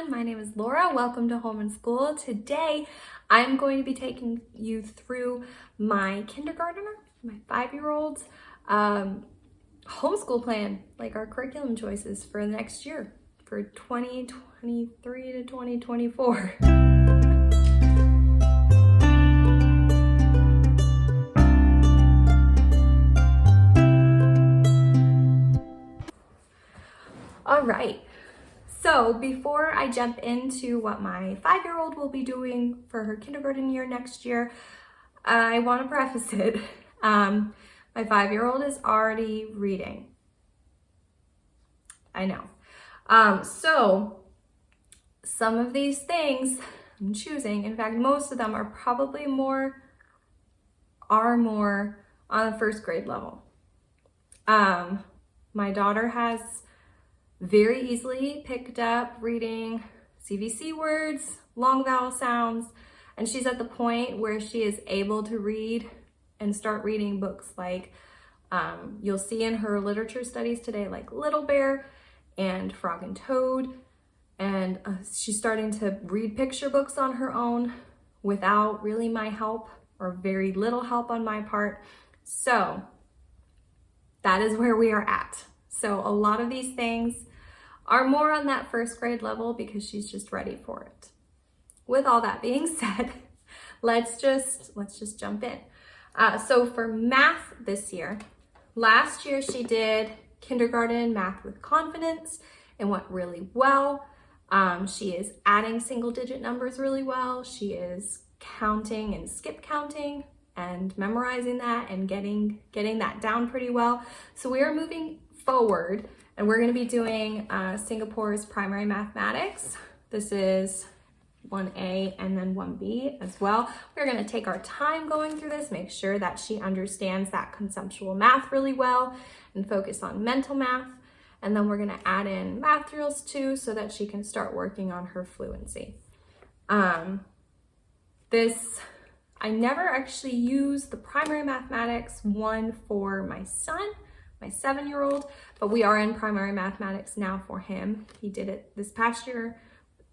everyone, my name is Laura. Welcome to Homeschool. Today I'm going to be taking you through my kindergartner, my 5-year-old's homeschool plan, like our curriculum choices for the next year, for 2023 to 2024. All right. So before I jump into what my 5-year-old will be doing for her kindergarten year next year, I want to preface it. My 5-year-old is already reading. I know. So some of these things I'm choosing, in fact, most of them are probably more on the first grade level. My daughter has very easily picked up reading CVC words, long vowel sounds, and she's at the point where she is able to read and start reading books like you'll see in her literature studies today, like Little Bear and Frog and Toad, and she's starting to read picture books on her own without really my help or very little help on my part. So that is where we are at. So a lot of these things are more on that first grade level because she's just ready for it. With all that being said, let's just jump in. So for math this year, last year she did kindergarten math with confidence and went really well. She is adding single digit numbers really well. She is counting and skip counting and memorizing that and getting that down pretty well. So we are moving forward and we're going to be doing Singapore's primary mathematics. This is 1A and then 1B as well. We're going to take our time going through this, make sure that she understands that conceptual math really well and focus on mental math. And then we're going to add in math drills too so that she can start working on her fluency. I never actually used the primary mathematics one for my son, my 7-year-old, but we are in primary mathematics now for him. He did it this past year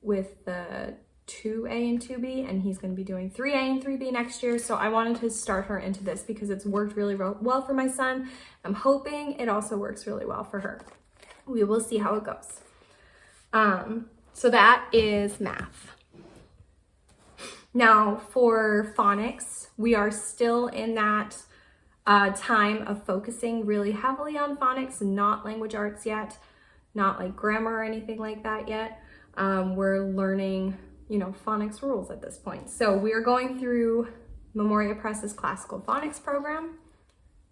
with the 2A and 2B, and he's going to be doing 3A and 3B next year. So I wanted to start her into this because it's worked really well for my son. I'm hoping it also works really well for her. We will see how it goes. So that is math. Now for phonics, we are still in that time of focusing really heavily on phonics, not language arts yet, not like grammar or anything like that yet. We're learning, phonics rules at this point. So we are going through Memoria Press's classical phonics program,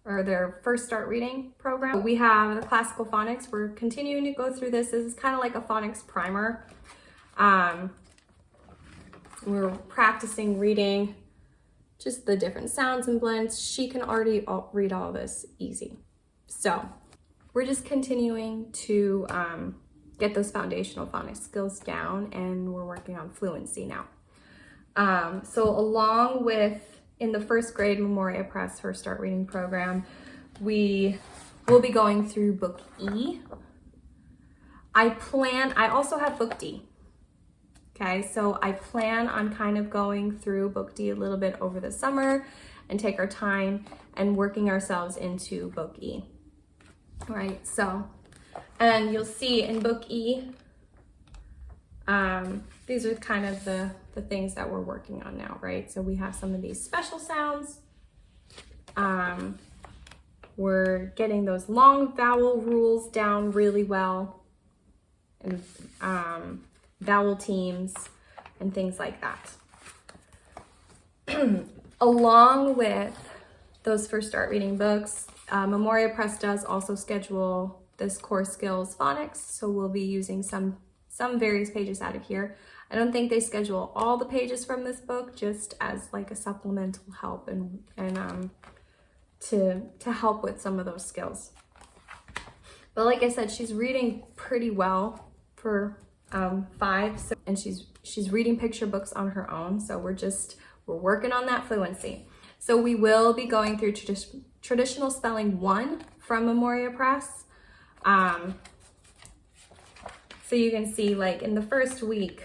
or their first start reading program. We have the classical phonics. We're continuing to go through this. This is kind of like a phonics primer. We're practicing reading just the different sounds and blends. She can already read all this easy. So we're just continuing to get those foundational phonics skills down, and we're working on fluency now. So along with, in the first grade Memoria Press, her start reading program, we will be going through book E. I also have book D. Okay, so I plan on kind of going through book D a little bit over the summer and take our time and working ourselves into book E. Right, so, and you'll see in book E, these are kind of the things that we're working on now, right? So we have some of these special sounds. We're getting those long vowel rules down really well, and vowel teams and things like that. Along with those first start reading books, Memoria Press does also schedule this core skills phonics, so we'll be using some various pages out of here. I don't think they schedule all the pages from this book, just as like a supplemental help and to help with some of those skills. But like I said, she's reading pretty well for 5, so, and she's reading picture books on her own, so we're working on that fluency. So we will be going through traditional spelling 1 from Memoria Press. So you can see like in the first week,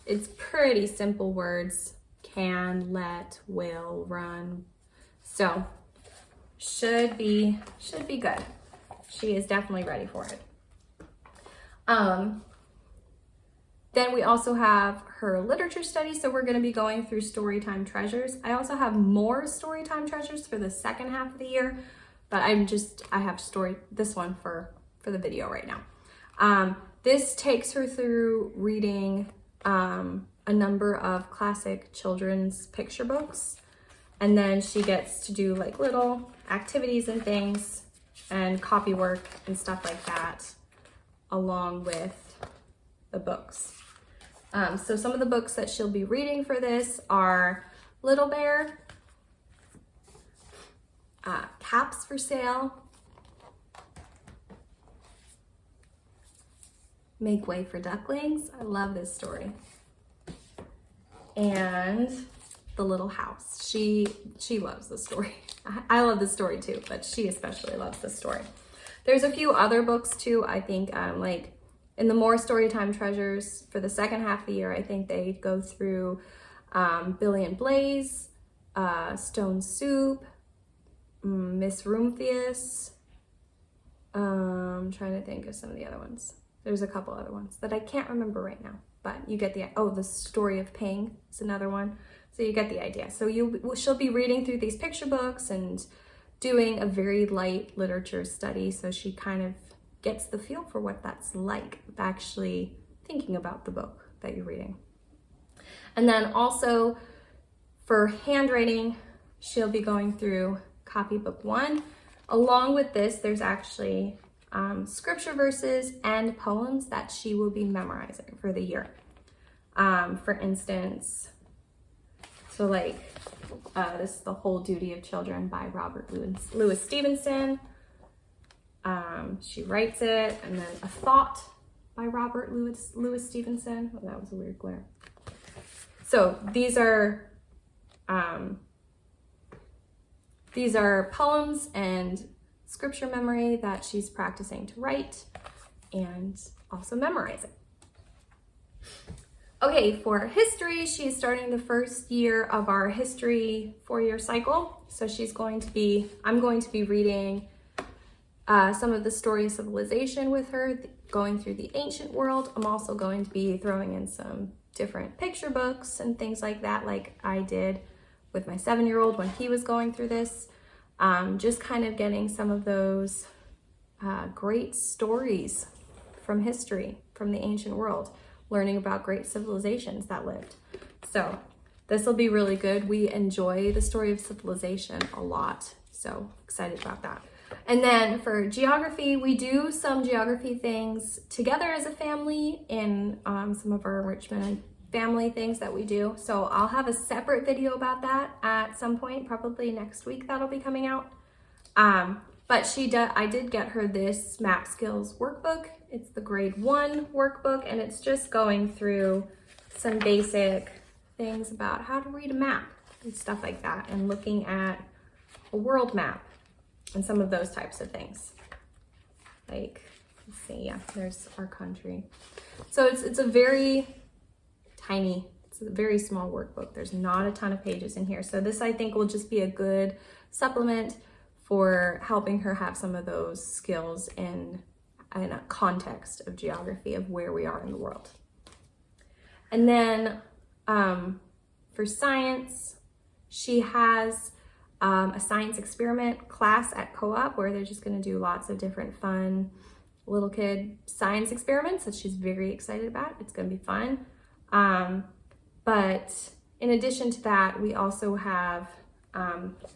it's pretty simple words. Can, let, will, run. So should be good. She is definitely ready for it. Then we also have her literature study. So we're going to be going through Storytime Treasures. I also have more Storytime Treasures for the second half of the year, but I have this one for the video right now. This takes her through reading a number of classic children's picture books. And then she gets to do like little activities and things and copy work and stuff like that along with the books. So some of the books that she'll be reading for this are Little Bear, Caps for Sale, Make Way for Ducklings. I love this story. And The Little House. She loves the story. I love the story too, but she especially loves the story. There's a few other books too. I think like in the more Storytime Treasures for the second half of the year, I think they go through Billy and Blaze, Stone Soup, Miss Roomtheus. I'm trying to think of some of the other ones. There's a couple other ones that I can't remember right now, but you get the Story of Ping is another one. So you get the idea. So she'll be reading through these picture books and doing a very light literature study. So she kind of gets the feel for what that's like, actually thinking about the book that you're reading. And then also for handwriting, she'll be going through copybook 1. Along with this, there's actually scripture verses and poems that she will be memorizing for the year. For instance, so like this is The Whole Duty of Children by Robert Louis Stevenson. She writes it, and then A Thought by Robert Louis Stevenson. Oh, that was a weird glare. So these are poems and scripture memory that she's practicing to write and also memorizing. Okay, for history, she's starting the first year of our history 4-year cycle. So I'm going to be reading some of the story of civilization with her, going through the ancient world. I'm also going to be throwing in some different picture books and things like that, like I did with my 7-year-old when he was going through this. Just kind of getting some of those great stories from history, from the ancient world, learning about great civilizations that lived. So this will be really good. We enjoy the story of civilization a lot, so excited about that. And then for geography, we do some geography things together as a family in some of our enrichment family things that we do. So I'll have a separate video about that at some point, probably next week that'll be coming out. But I did get her this map skills workbook. It's the grade 1 workbook, and it's just going through some basic things about how to read a map and stuff like that, and looking at a world map and some of those types of things. Like, let's see, yeah, there's our country. So it's a very tiny, it's a very small workbook. There's not a ton of pages in here. So this, I think, will just be a good supplement for helping her have some of those skills in a context of geography of where we are in the world. And then for science, she has a science experiment class at co-op where they're just going to do lots of different fun little kid science experiments that she's very excited about. It's going to be fun. But in addition to that, we also have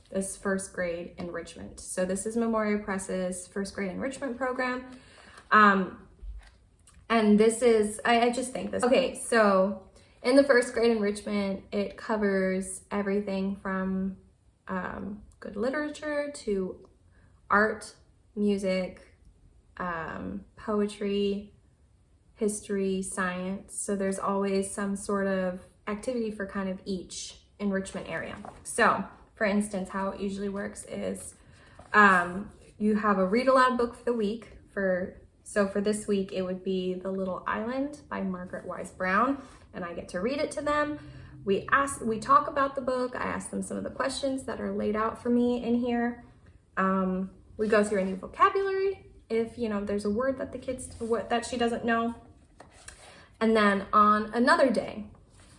this first grade enrichment. So this is Memoria Press's first grade enrichment program. And this is, I just think this. Okay, so in the first grade enrichment, it covers everything from good literature to art, music, poetry, history, science. So there's always some sort of activity for kind of each enrichment area. So for instance, how it usually works is you have a read aloud book for the week for So for this week, it would be The Little Island by Margaret Wise Brown, and I get to read it to them. We talk about the book. I ask them some of the questions that are laid out for me in here. We go through any vocabulary if there's a word that that she doesn't know. And then on another day,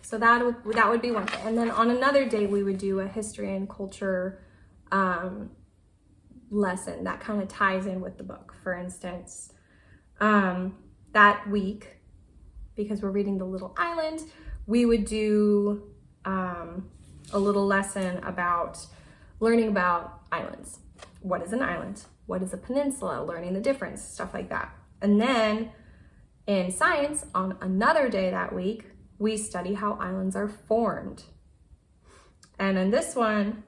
so that would be one day. And then on another day, we would do a history and culture lesson that kind of ties in with the book. For instance, that week, because we're reading The Little Island, we would do a little lesson about learning about islands. What is an island? What is a peninsula? Learning the difference, stuff like that. And then in science, on another day that week, we study how islands are formed. And in this one,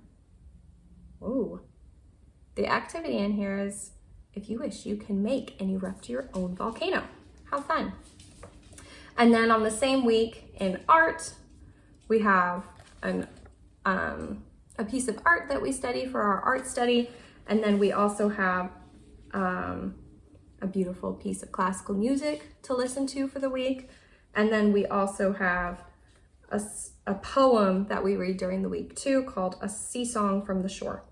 the activity in here is, if you wish, you can make and erupt your own volcano. How fun. And then on the same week in art, we have a piece of art that we study for our art study. And then we also have a beautiful piece of classical music to listen to for the week. And then we also have a poem that we read during the week too, called A Sea Song from the Shore,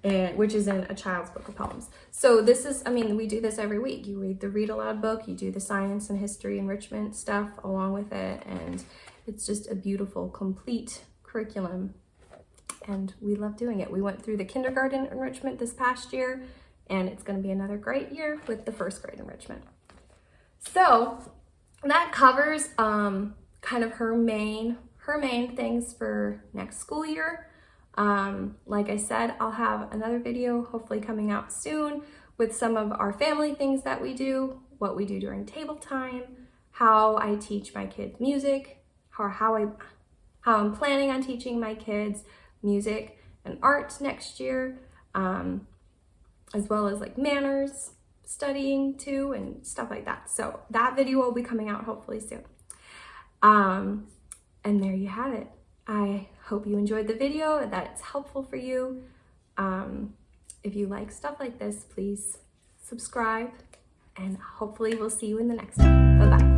which is in a child's book of poems. So this is, we do this every week. You read the read aloud book, you do the science and history enrichment stuff along with it, and it's just a beautiful, complete curriculum, and we love doing it. We went through the kindergarten enrichment this past year, and it's going to be another great year with the first grade enrichment. So that covers kind of her main things for next school year. Like I said, I'll have another video hopefully coming out soon with some of our family things that we do, what we do during table time, how I teach my kids music, how I'm planning on teaching my kids music and art next year, as well as like manners, studying too, and stuff like that. So that video will be coming out hopefully soon. And there you have it. I hope you enjoyed the video, that it's helpful for you. If you like stuff like this, please subscribe, and hopefully we'll see you in the next one. Bye-bye.